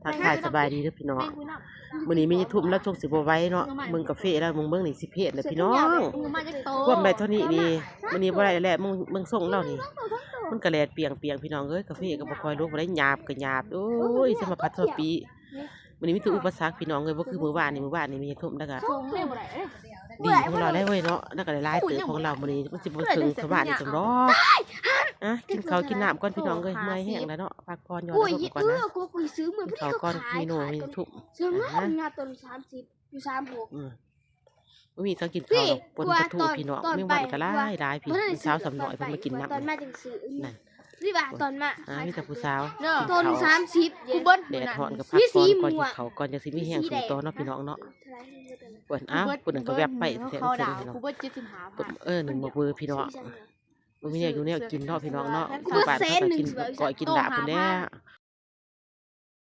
ทักทายสบายดีเด้อพี่น้องมื้อนี้มีทุ่มแล้วชงสิบ่ไหว้เนาะมึงกาแฟแล้วมึงเบิ่งนี่สิเพศแล้วพี่น้องควบได้เท่านี้นี่มื้อนี้บ่ได้แล้วมึงส่งแล้วนี่มันก็แลดเปียงพี่น้องเอ้ยกาแฟก็บ่ค่อยลงบ่ได้หยาบก็หยาบโอ้ยสมพัดสปีมื้อนี้มีแต่อุปสรรคพี่น้องเอ้ยบ่คือมื้อวานนี่มีทุ่มแล้วก็ดีของเราได้เว้ยเนาะแล้วก็หลายๆตื่นของเรามื้อนี้มันสิบ่ถึงสวัสดิ์จังดอกกินข้าวกินน้ำก่อนพี่น้องเอ้ยเมื่อยแห้งแล้วเนาะพักผ่อนย้อนลงก่อนนะกูซื้อเหมือนพี่เขาขายมีทุ่มซื้อเมื่องานตัว30อยู่36บ่มีสังกินข้าวปนกระทูพี่น้องมีวันก็หลายพี่เช้าสำน้อยเพิ่นมากินน้ำตอนมาจังซื้อนั่นนี่ว่าตอนมามีแต่ผู้สาวต้น30กูเบิ้ลแดดร้อนก็พักก่อนกินข้าวก่อนจะสิมีแห้งสู่ต่อเนาะพี่น้องเนาะเพิ่นปุ่นก็แวบไปแท้ๆพี่น้อง1บ่เบอร์พี่น้องบ่มีแนวอยู่แนวกินเนาะพี่น้องเนาะคือบ้านเขาก็กินก้อยกินลาบพุ่นแหละ